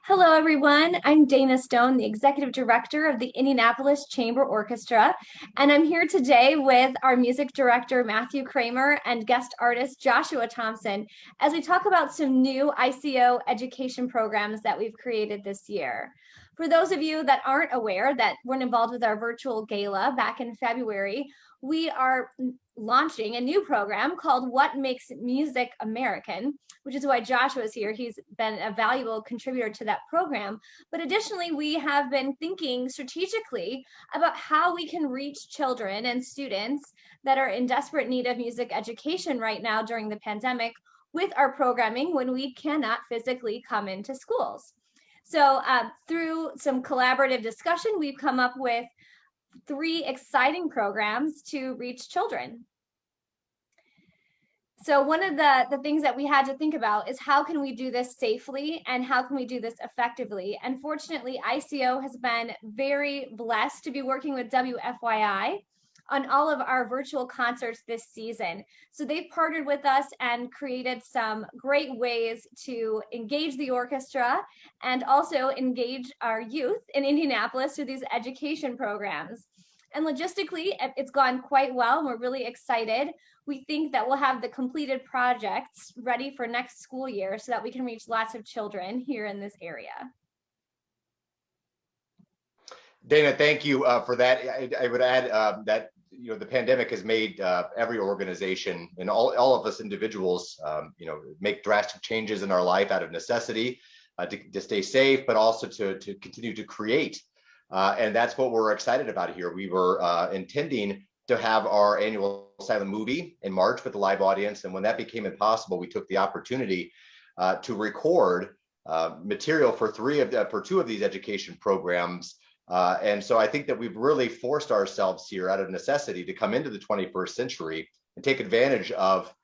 Hello, everyone. I'm Dana Stone, the Executive Director of the Indianapolis Chamber Orchestra, and I'm here today with our Music Director, Matthew Kraemer, and guest artist, Joshua Thompson, as we talk about some new ICO education programs that we've created this year. For those of you that aren't aware that weren't involved with our virtual gala back in February, we are launching a new program called What Makes Music American, which is why Joshua is here. He's been a valuable contributor to that program. But additionally, we have been thinking strategically about how we can reach children and students that are in desperate need of music education right now during the pandemic with our programming when we cannot physically come into schools. So through some collaborative discussion, we've come up with 3 exciting programs to reach children. So one of the things that we had to think about is how can we do this safely and how can we do this effectively? And fortunately, ICO has been very blessed to be working with WFYI on all of our virtual concerts this season. So they've partnered with us and created some great ways to engage the orchestra and also engage our youth in Indianapolis through these education programs. And logistically, it's gone quite well, and we're really excited. We think that we'll have the completed projects ready for next school year so that we can reach lots of children here in this area. Dana, thank you for that. I would add that the pandemic has made every organization and all of us individuals make drastic changes in our life out of necessity to stay safe, but also to continue to create. And that's what we're excited about here. We were intending to have our annual silent movie in March with a live audience. And when that became impossible, we took the opportunity to record material for 2 of these education programs. And so I think that we've really forced ourselves here out of necessity to come into the 21st century and take advantage of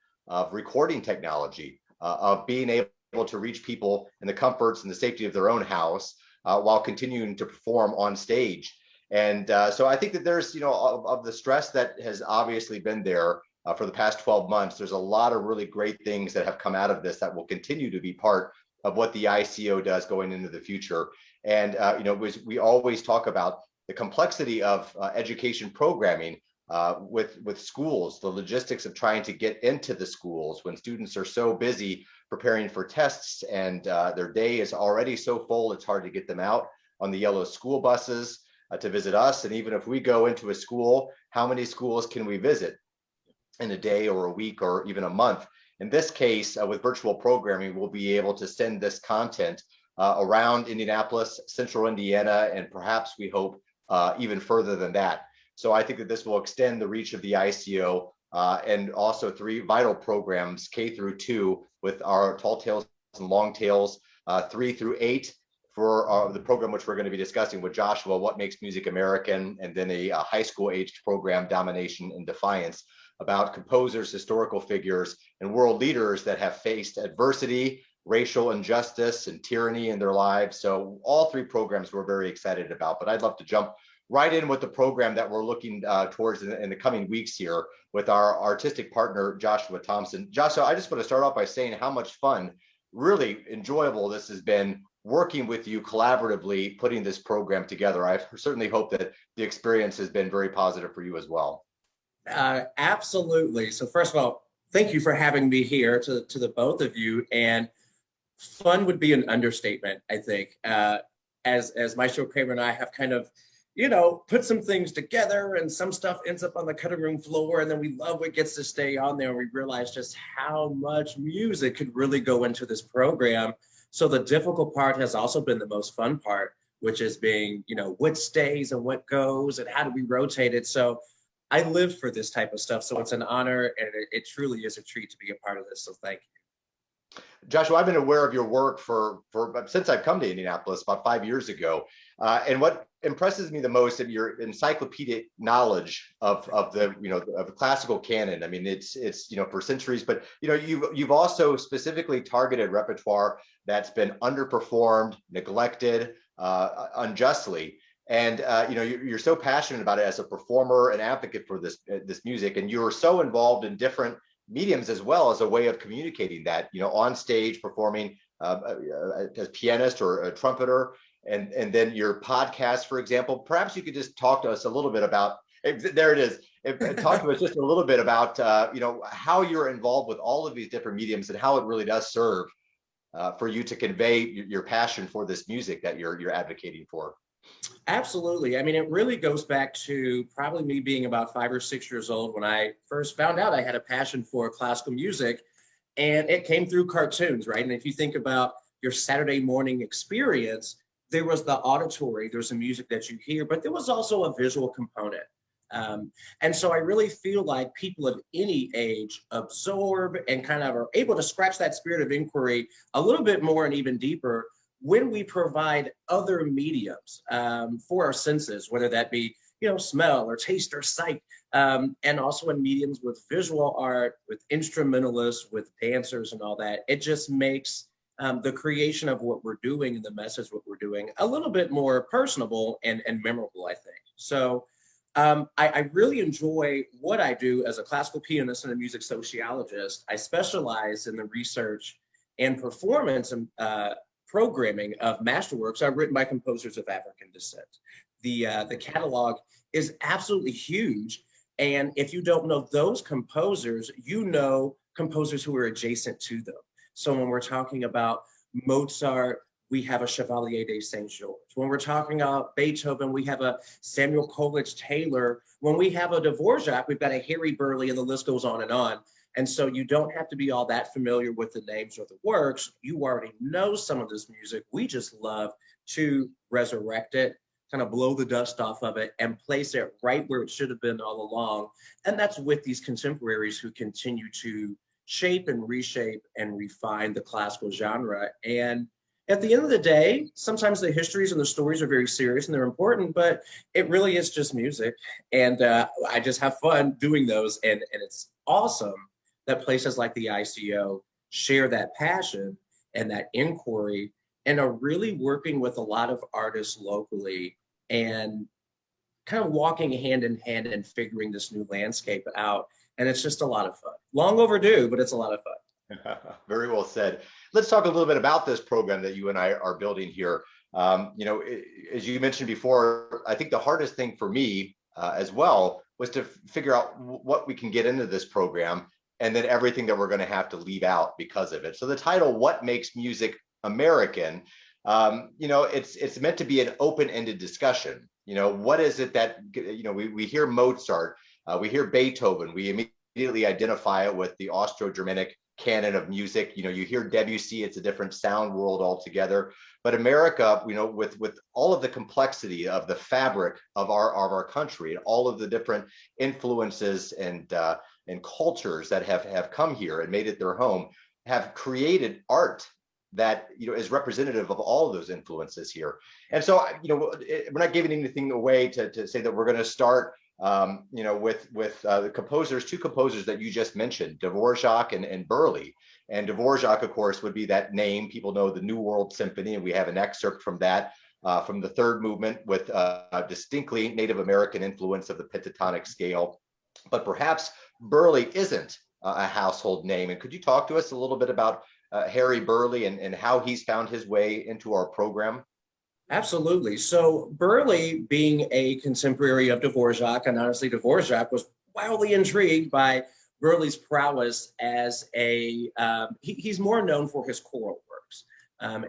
recording technology, of being able to reach people in the comforts and the safety of their own house while continuing to perform on stage. And so I think that there's, of the stress that has obviously been there for the past 12 months, there's a lot of really great things that have come out of this that will continue to be part of what the ICO does going into the future. And, we always talk about the complexity of education programming with schools, the logistics of trying to get into the schools when students are so busy preparing for tests and their day is already so full, it's hard to get them out on the yellow school buses to visit us. And even if we go into a school, how many schools can we visit in a day or a week or even a month? In this case, with virtual programming, we'll be able to send this content around Indianapolis, central Indiana, and perhaps we hope even further than that. So I think that this will extend the reach of the ICO and also 3 vital programs, K through 2, with our Tall Tales and Long Tales, 3 through 8 for the program which we're going to be discussing with Joshua, What Makes Music American, and then a high school aged program, Domination and Defiance, about composers, historical figures, and world leaders that have faced adversity, racial injustice, and tyranny in their lives. So all 3 programs we're very excited about, but I'd love to jump right in with the program that we're looking towards in the coming weeks here with our artistic partner, Joshua Thompson. Joshua, I just want to start off by saying how much fun, really enjoyable this has been working with you collaboratively, putting this program together. I certainly hope that the experience has been very positive for you as well. Absolutely. So first of all, thank you for having me here to the both of you. And fun would be an understatement, I think. As Maestro Kraemer and I have kind of put some things together and some stuff ends up on the cutting room floor and then we love what gets to stay on there. And we realize just how much music could really go into this program. So the difficult part has also been the most fun part, which is being, what stays and what goes and how do we rotate it. So I live for this type of stuff. So it's an honor and it truly is a treat to be a part of this. So thank you. Joshua, I've been aware of your work for since I've come to Indianapolis about 5 years ago. And what impresses me the most is your encyclopedic knowledge of the classical canon. I mean, it's for centuries, but you've also specifically targeted repertoire that's been underperformed, neglected, unjustly. And you're so passionate about it as a performer and advocate for this music, and you're so involved in different mediums as well as a way of communicating that, on stage performing as pianist or a trumpeter, and then your podcast, for example. Perhaps you could just talk to us a little bit about. There it is. Talk to us just a little bit about how you're involved with all of these different mediums and how it really does serve for you to convey your passion for this music that you're advocating for. Absolutely. I mean, it really goes back to probably me being about 5 or 6 years old when I first found out I had a passion for classical music, and it came through cartoons, right? And if you think about your Saturday morning experience, there was the auditory, there's the music that you hear, but there was also a visual component. And so I really feel like people of any age absorb and kind of are able to scratch that spirit of inquiry a little bit more and even deeper when we provide other mediums for our senses, whether that be, smell or taste or sight, and also in mediums with visual art, with instrumentalists, with dancers and all that. It just makes the creation of what we're doing and the message what we're doing a little bit more personable and memorable, I think. So I really enjoy what I do as a classical pianist and a music sociologist. I specialize in the research and performance and programming of masterworks are written by composers of African descent. The catalog is absolutely huge. And if you don't know those composers, you know composers who are adjacent to them. So when we're talking about Mozart, we have a Chevalier de Saint-Georges. When we're talking about Beethoven, we have a Samuel Coleridge Taylor. When we have a Dvorak, we've got a Harry Burleigh, and the list goes on and on. And so you don't have to be all that familiar with the names or the works. You already know some of this music. We just love to resurrect it, kind of blow the dust off of it and place it right where it should have been all along. And that's with these contemporaries who continue to shape and reshape and refine the classical genre. And at the end of the day, sometimes the histories and the stories are very serious and they're important, but it really is just music. And I just have fun doing those. And it's awesome that places like the ICO share that passion and that inquiry and are really working with a lot of artists locally and kind of walking hand in hand and figuring this new landscape out. And it's just a lot of fun. Long overdue, but it's a lot of fun. Very well said. Let's talk a little bit about this program that you and I are building here. As you mentioned before, I think the hardest thing for me as well was to figure out what we can get into this program and then everything that we're going to have to leave out because of it. So the title, What Makes Music American? It's meant to be an open-ended discussion. What is it that, we hear Mozart, we hear Beethoven, we immediately identify it with the Austro-Germanic canon of music. You hear Debussy, it's a different sound world altogether. But America, with all of the complexity of the fabric of our country and all of the different influences and cultures that have come here and made it their home, have created art that is representative of all of those influences here. And so we're not giving anything away to say that we're going to start with the composers, two composers that you just mentioned, Dvorak and Burleigh. And Dvorak, of course, would be that name. People know the New World Symphony, and we have an excerpt from that, from the third movement with distinctly Native American influence of the pentatonic scale. But perhaps Burleigh isn't a household name. And could you talk to us a little bit about Harry Burleigh and how he's found his way into our program? Absolutely. So Burleigh, being a contemporary of Dvorak, and honestly, Dvorak was wildly intrigued by Burleigh's prowess as he's more known for his choral works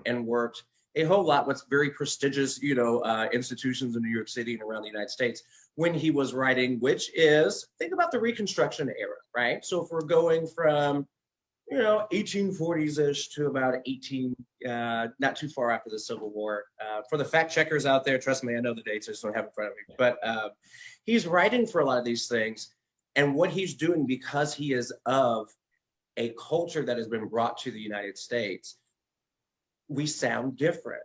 and worked a whole lot with very prestigious, institutions in New York City and around the United States when he was writing, which is, think about the Reconstruction era, right? So if we're going from 1840s-ish to about 18, not too far after the Civil War. For the fact checkers out there, trust me, I know the dates, I just don't have it in front of me. But he's writing for a lot of these things. And what he's doing, because he is of a culture that has been brought to the United States, we sound different.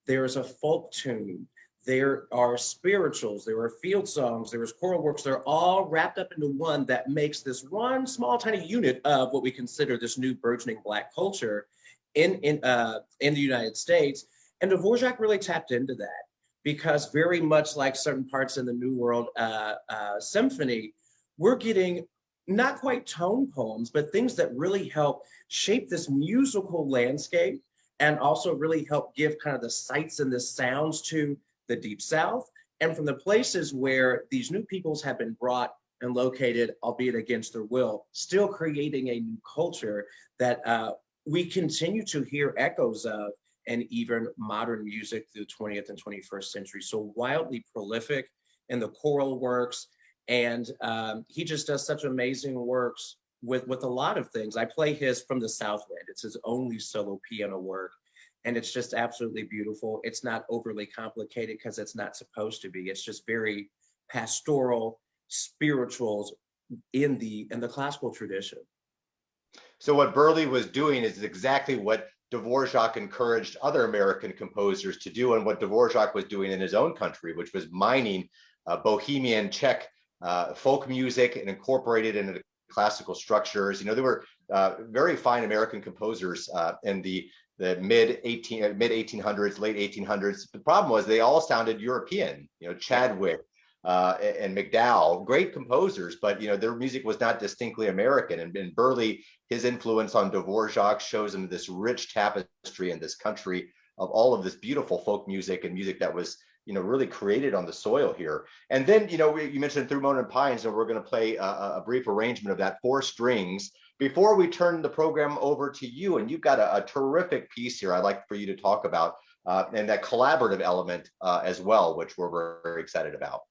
There's a folk tune. There are spirituals, there are field songs, there is choral works. They're all wrapped up into one that makes this one small tiny unit of what we consider this new burgeoning Black culture in the United States. And Dvorak really tapped into that because very much like certain parts in the New World Symphony, we're getting not quite tone poems, but things that really help shape this musical landscape and also really help give kind of the sights and the sounds to the Deep South, and from the places where these new peoples have been brought and located, albeit against their will, still creating a new culture that we continue to hear echoes of, and even modern music through the 20th and 21st century. So wildly prolific in the choral works, and he just does such amazing works with a lot of things. I play his From the Southland. It's his only solo piano work, and it's just absolutely beautiful. It's not overly complicated because it's not supposed to be. It's just very pastoral, spirituals in the classical tradition. So what Burleigh was doing is exactly what Dvorak encouraged other American composers to do, and what Dvorak was doing in his own country, which was mining Bohemian Czech folk music and incorporated into classical structures. You know, there were very fine American composers in the mid 1800s, late 1800s. The problem was they all sounded European. You know, Chadwick and McDowell, great composers, but you know, their music was not distinctly American. And Burleigh, his influence on Dvorak shows him this rich tapestry in this country of all of this beautiful folk music and music that was, you know, really created on the soil here. And then, you know, you mentioned Through Mountain Pines, and we're going to play a brief arrangement of that, 4 strings, before we turn the program over to you. And you've got a terrific piece here I'd like for you to talk about, and that collaborative element as well, which we're very excited about.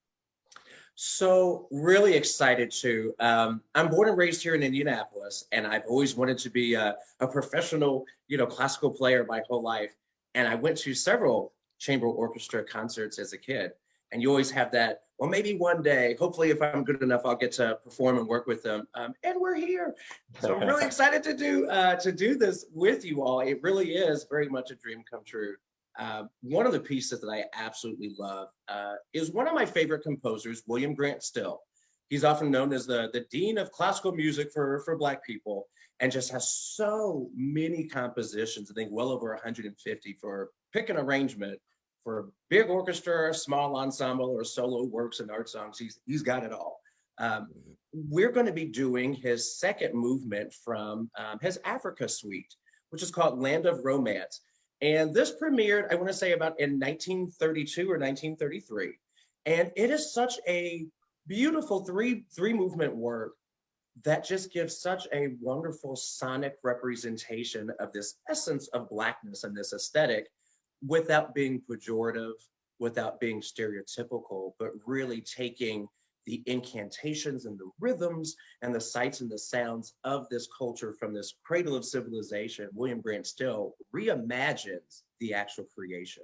So really excited to, I'm born and raised here in Indianapolis, and I've always wanted to be a professional, you know, classical player my whole life. And I went to several chamber orchestra concerts as a kid. And you always have that, well, maybe one day, hopefully if I'm good enough, I'll get to perform and work with them. And we're here. So I'm really excited to do this with you all. It really is very much a dream come true. One of the pieces that I absolutely love is one of my favorite composers, William Grant Still. He's often known as the dean of classical music for Black people, and just has so many compositions, I think well over 150 for pick an arrangement for big orchestra, small ensemble, or solo works and art songs. He's got it all. We're going to be doing his second movement from his Africa suite, which is called Land of Romance. And this premiered, I want to say, about in 1932 or 1933. And it is such a beautiful three movement work that just gives such a wonderful sonic representation of this essence of Blackness and this aesthetic, without being pejorative, without being stereotypical, but really taking the incantations and the rhythms and the sights and the sounds of this culture from this cradle of civilization. William Grant Still reimagines the actual creation.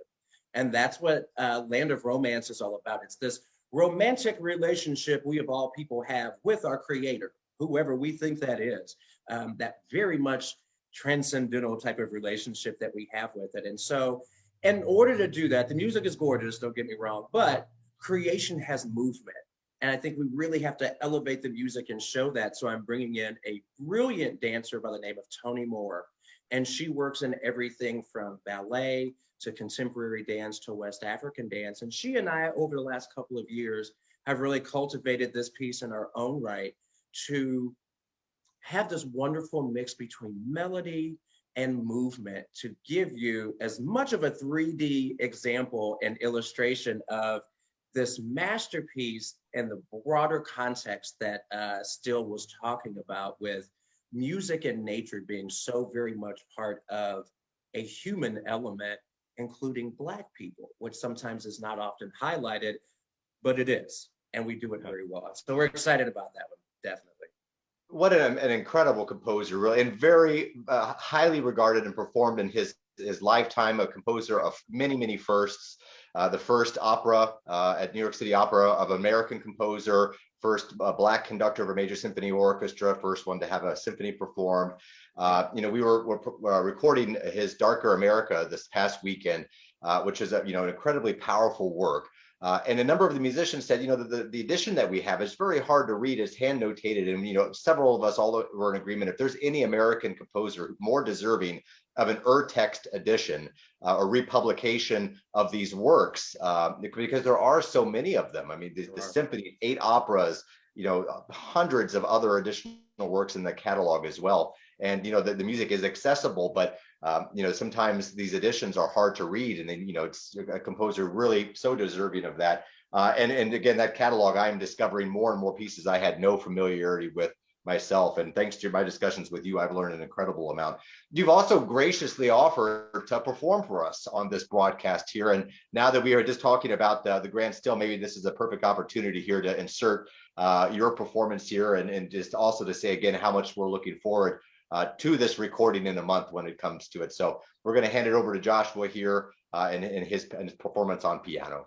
And that's what Land of Romance is all about. It's this romantic relationship we of all people have with our creator, whoever we think that is, that very much transcendental type of relationship that we have with it. And so in order to do that, the music is gorgeous, don't get me wrong, but creation has movement. And I think we really have to elevate the music and show that. So I'm bringing in a brilliant dancer by the name of Toni Moore. And she works in everything from ballet to contemporary dance to West African dance. And she and I, over the last couple of years, have really cultivated this piece in our own right to have this wonderful mix between melody and movement to give you as much of a 3D example and illustration of this masterpiece and the broader context that Still was talking about, with music and nature being so very much part of a human element, including Black people, which sometimes is not often highlighted, but it is, and we do it very well. So we're excited about that one, definitely. What an incredible composer, really, and very highly regarded and performed in his lifetime, a composer of many firsts. The first opera at New York City Opera of American composer, first Black conductor of a major symphony orchestra, first one to have a symphony performed. You know, we were recording his Darker America this past weekend, which is an incredibly powerful work. And a number of the musicians said, the edition that we have is very hard to read. It's hand notated. And, several of us all were in agreement. If there's any American composer more deserving of an text edition or republication of these works, because there are so many of them. I mean, the symphony, 8 operas, hundreds of other additional works in the catalog as well. And the music is accessible, but sometimes these editions are hard to read, and then it's a composer really so deserving of that. And again, that catalog, I'm discovering more and more pieces I had no familiarity with myself. And thanks to my discussions with you, I've learned an incredible amount. You've also graciously offered to perform for us on this broadcast here. And now that we are just talking about the Grand Still, maybe this is a perfect opportunity here to insert your performance here, and just also to say again how much we're looking forward to this recording in a month when it comes to it. So we're going to hand it over to Joshua here and his performance on piano.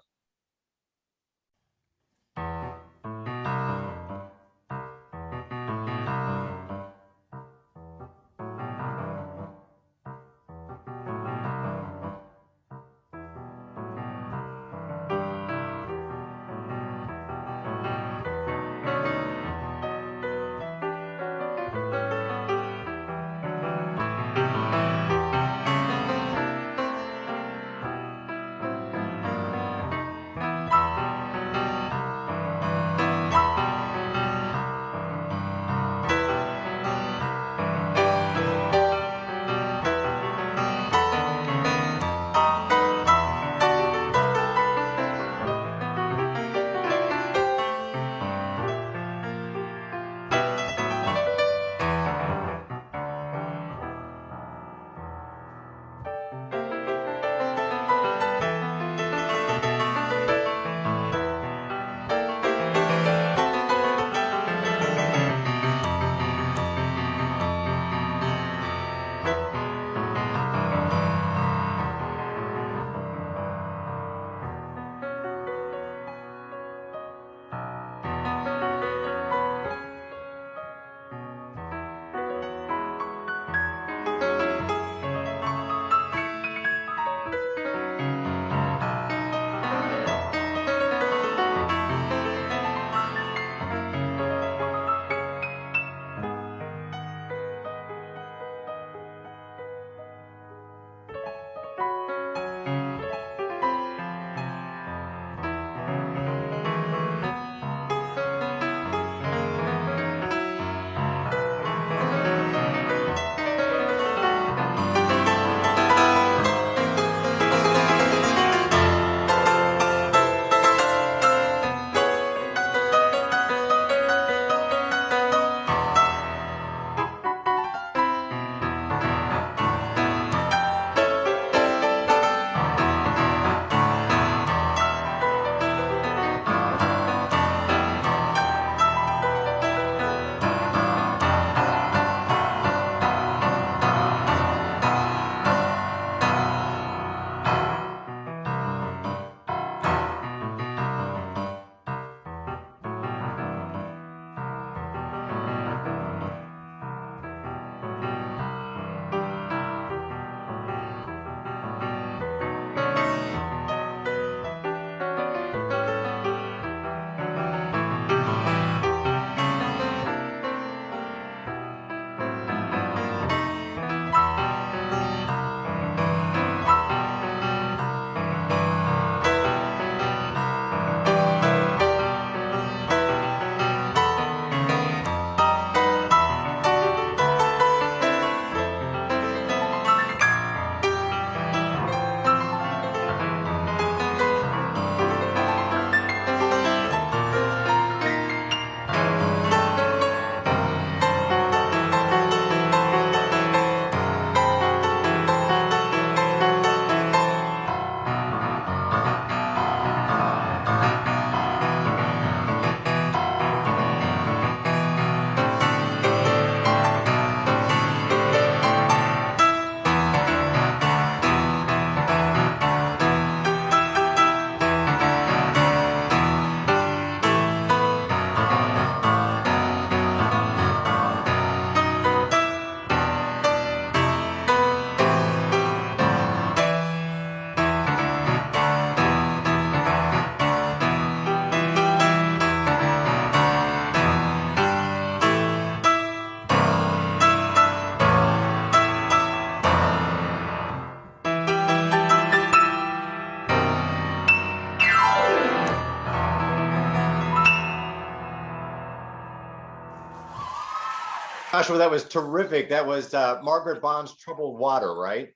Joshua, that was terrific. That was Margaret Bond's Troubled Water, right?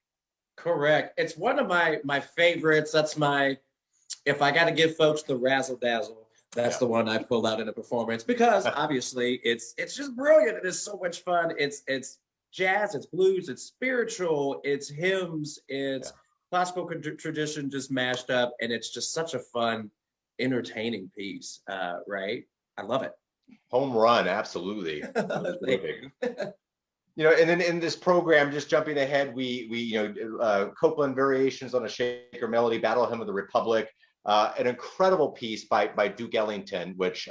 Correct. It's one of my favorites. That's my, if I got to give folks the razzle dazzle, that's the one I pull out in a performance because obviously it's just brilliant. It is so much fun. It's jazz, it's blues, it's spiritual, it's hymns, it's classical tradition just mashed up, and it's just such a fun, entertaining piece. Right? I love it. Home run, absolutely. Thank you. And then in this program, just jumping ahead, we Copeland Variations on a Shaker Melody, Battle Hymn of the Republic, an incredible piece by Duke Ellington, which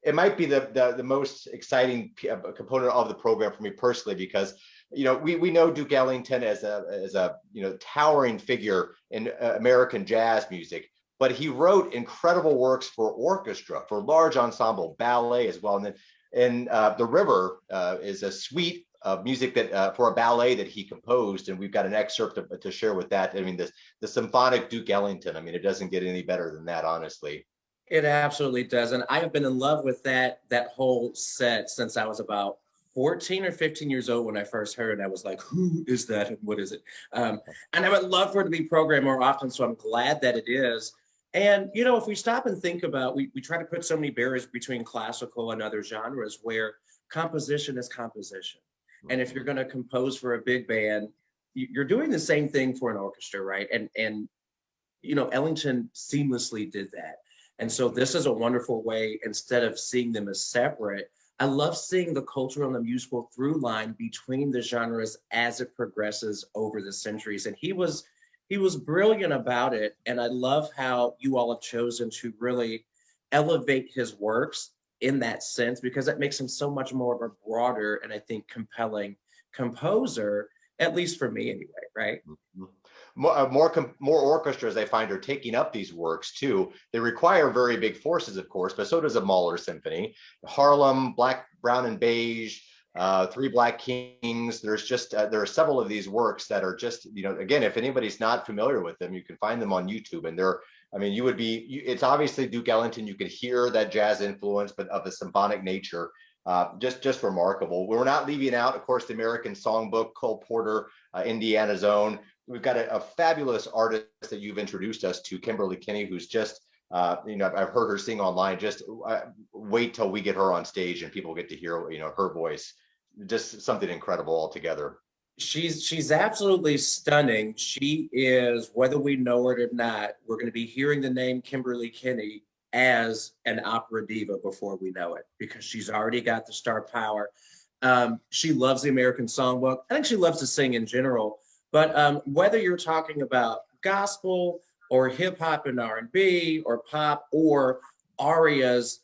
it might be the most exciting component of the program for me personally, because we know Duke Ellington as a towering figure in American jazz music, but he wrote incredible works for orchestra, for large ensemble, ballet as well. And then The River is a suite of music that for a ballet that he composed, and we've got an excerpt to share with that. I mean, the symphonic Duke Ellington. I mean, it doesn't get any better than that, honestly. It absolutely does, and I have been in love with that whole set since I was about 14 or 15 years old when I first heard it. I was like, who is that and what is it? And I would love for it to be programmed more often, so I'm glad that it is. And, if we stop and think about, we try to put so many barriers between classical and other genres where composition is composition. And if you're going to compose for a big band, you're doing the same thing for an orchestra, right? And Ellington seamlessly did that. And so this is a wonderful way, instead of seeing them as separate, I love seeing the cultural and the musical through line between the genres as it progresses over the centuries. And he was brilliant about it. And I love how you all have chosen to really elevate his works in that sense, because it makes him so much more of a broader and I think compelling composer, at least for me anyway, right? More orchestras I find are taking up these works too. They require very big forces, of course, but so does a Mahler symphony. Harlem, Black, Brown, and Beige, Three Black Kings. There's just there are several of these works that are just, again, if anybody's not familiar with them, you can find them on YouTube, and it's obviously Duke Ellington. You could hear that jazz influence, but of a symphonic nature. Just remarkable. We're not leaving out, of course, the American Songbook, Cole Porter, Indiana's Own. We've got a fabulous artist that you've introduced us to, Kimberly Kinney, who's just, I've heard her sing online. Just wait till we get her on stage and people get to hear, her voice. Just something incredible altogether. She's absolutely stunning. She is, whether we know it or not, we're going to be hearing the name Kimberly Kinney as an opera diva before we know it, because she's already got the star power. She loves the American Songbook. I think she loves to sing in general. But whether you're talking about gospel or hip hop and R&B or pop or arias,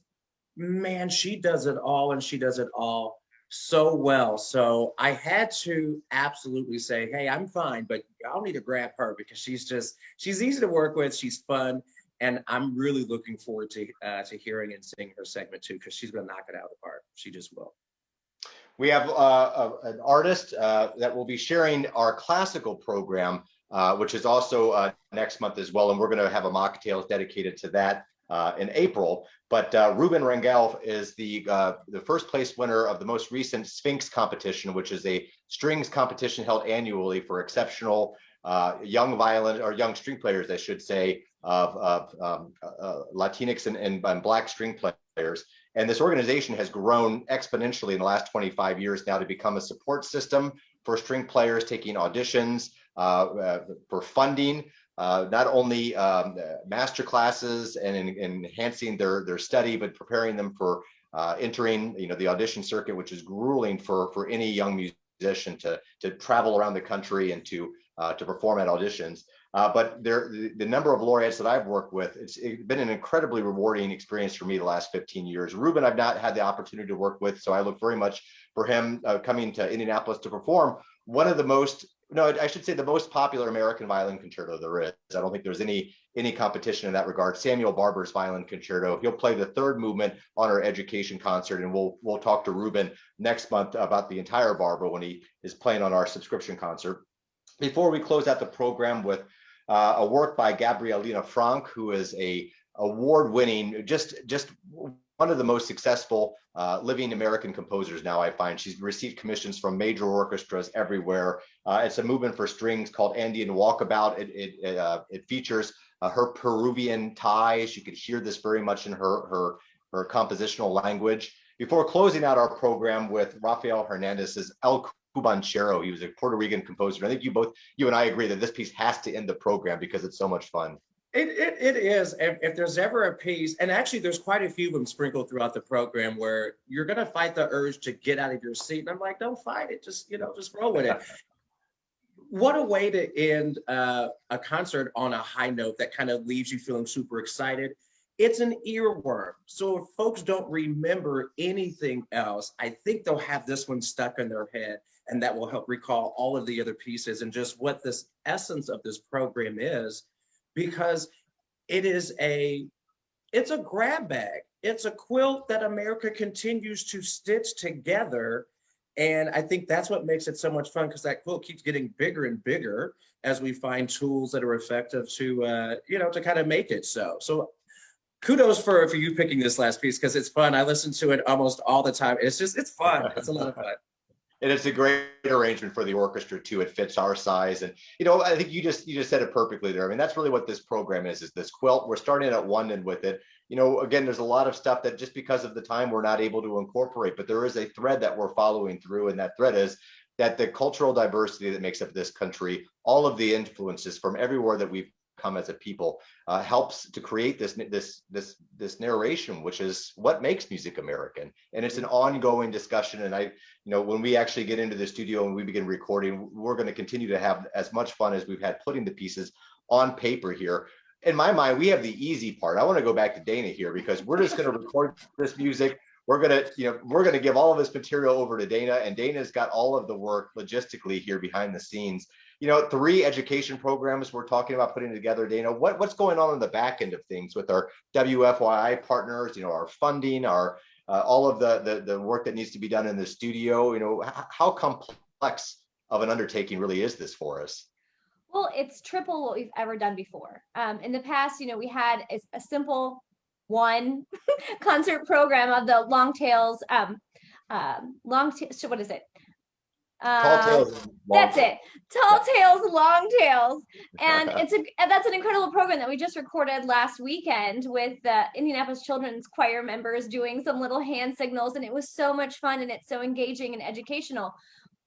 man, she does it all, and she does it all so well. So I had to absolutely say, hey, I'm fine, but y'all need to grab her, because she's easy to work with. She's fun. And I'm really looking forward to hearing and seeing her segment too, because she's going to knock it out of the park. She just will. We have an artist that will be sharing our classical program, which is also next month as well. And we're going to have a Mocktails dedicated to that in April. But Ruben Rangel is the first place winner of the most recent Sphinx competition, which is a strings competition held annually for exceptional young violin or young string players, I should say, of Latinx and Black string players. And this organization has grown exponentially in the last 25 years now to become a support system for string players taking auditions, for funding, not only master classes and enhancing their study, but preparing them for entering the audition circuit, which is grueling for any young musician to travel around the country and to perform at auditions. But the number of laureates that I've worked with, it's been an incredibly rewarding experience for me the last 15 years. Ruben, I've not had the opportunity to work with, so I look very much for him coming to Indianapolis to perform one of the most, I should say the most popular American violin concerto there is. I don't think there's any competition in that regard. Samuel Barber's Violin Concerto. He'll play the third movement on our education concert, and we'll talk to Ruben next month about the entire Barber when he is playing on our subscription concert. Before we close out the program with a work by Gabrielina Frank, who is a award-winning, just one of the most successful living American composers now, I find. She's received commissions from major orchestras everywhere. It's a movement for strings called Andean Walkabout. It features her Peruvian ties. You could hear this very much in her compositional language. Before closing out our program with Rafael Hernandez's El Cubanchero, he was a Puerto Rican composer. I think you and I agree that this piece has to end the program because it's so much fun. It is. If there's ever a piece, and actually there's quite a few of them sprinkled throughout the program where you're going to fight the urge to get out of your seat. And I'm like, don't fight it. Just roll with it. What a way to end a concert on a high note that kind of leaves you feeling super excited. It's an earworm. So if folks don't remember anything else, I think they'll have this one stuck in their head, and that will help recall all of the other pieces and just what this essence of this program is. Because it's a grab bag. It's a quilt that America continues to stitch together. And I think that's what makes it so much fun, because that quilt keeps getting bigger and bigger as we find tools that are effective to, to kind of make it so. So kudos for you picking this last piece, because it's fun. I listen to it almost all the time. It's fun. It's a lot of fun. And it's a great arrangement for the orchestra too. It fits our size, and I think you just said it perfectly there. I mean, that's really what this program is this quilt. We're starting at one end with it. Again, there's a lot of stuff that just because of the time we're not able to incorporate, but there is a thread that we're following through, and that thread is that the cultural diversity that makes up this country, all of the influences from everywhere that we've come as a people, helps to create this narration, which is what makes music American. And it's an ongoing discussion. And when we actually get into the studio and we begin recording, we're going to continue to have as much fun as we've had putting the pieces on paper here. In my mind, we have the easy part. I want to go back to Dana here, because we're just going to record this music. We're going to give all of this material over to Dana, and Dana's got all of the work logistically here behind the scenes. 3 education programs we're talking about putting together. Dana, what's going on the back end of things with our WFYI partners, our funding, our all of the work that needs to be done in the studio? How complex of an undertaking really is this for us? Well, it's triple what we've ever done before. In the past, we had a simple one concert program of the Longtails. What is it? Tall Tales. That's it. Tall Tales, Long Tails. And that's an incredible program that we just recorded last weekend with the Indianapolis Children's Choir members doing some little hand signals. And it was so much fun, and it's so engaging and educational.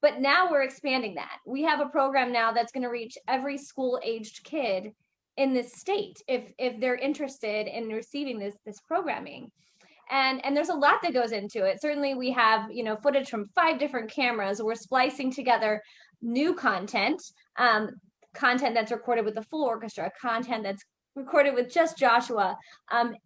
But now we're expanding that. We have a program now that's going to reach every school-aged kid in this state if they're interested in receiving this programming. And there's a lot that goes into it. Certainly we have, footage from 5 different cameras. We're splicing together new content that's recorded with the full orchestra, content that's recorded with just Joshua,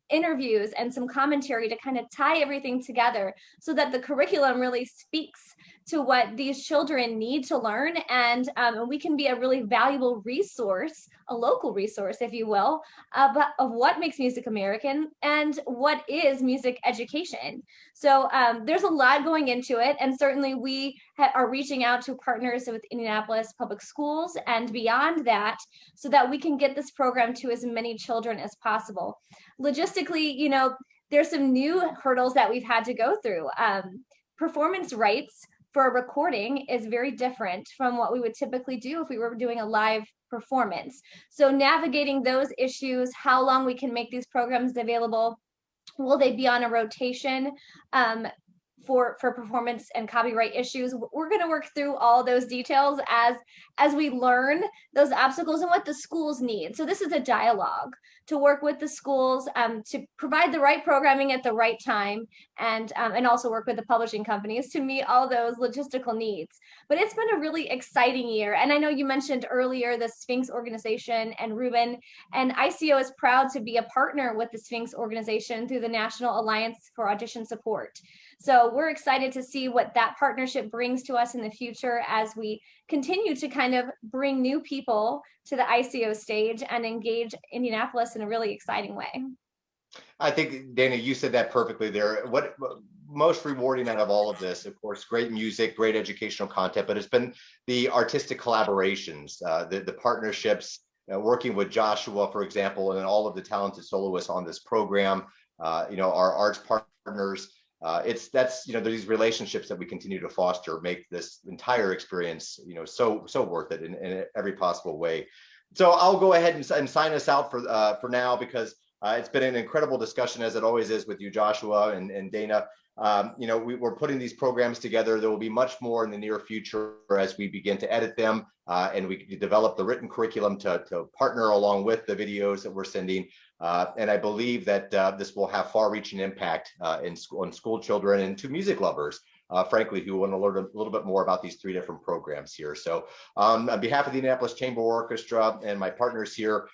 interviews and some commentary to kind of tie everything together so that the curriculum really speaks to what these children need to learn, and we can be a really valuable resource, a local resource, if you will, of what makes music American and what is music education. So there's a lot going into it, and certainly we are reaching out to partners with Indianapolis Public Schools and beyond that, so that we can get this program to as many children as possible. Logistically, there's some new hurdles that we've had to go through. Performance rights for a recording is very different from what we would typically do if we were doing a live performance. So navigating those issues, how long we can make these programs available, will they be on a rotation for performance and copyright issues? We're going to work through all those details as we learn those obstacles and what the schools need. So this is a dialogue to work with the schools to provide the right programming at the right time, and also work with the publishing companies to meet all those logistical needs. But it's been a really exciting year. And I know you mentioned earlier the Sphinx organization and Ruben, and ICO is proud to be a partner with the Sphinx organization through the National Alliance for Audition Support. So we're excited to see what that partnership brings to us in the future as we continue to kind of bring new people to the ICO stage and engage Indianapolis in a really exciting way. I think, Dana, you said that perfectly there. What most rewarding out of all of this, of course, great music, great educational content, but it's been the artistic collaborations, the partnerships, working with Joshua, for example, and all of the talented soloists on this program, our arts partners partners. That's these relationships that we continue to foster make this entire experience so worth it in every possible way. So I'll go ahead and sign us out for now, because it's been an incredible discussion, as it always is with you, Joshua and Dana. We're putting these programs together. There will be much more in the near future as we begin to edit them, and we develop the written curriculum to partner along with the videos that we're sending. And I believe that this will have far-reaching impact on school children and to music lovers, frankly, who want to learn a little bit more about these 3 different programs here. So on behalf of the Indianapolis Chamber Orchestra and my partners here,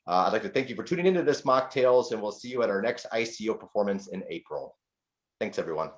I'd like to thank you for tuning into this Mocktails, and we'll see you at our next ICO performance in April. Thanks, everyone.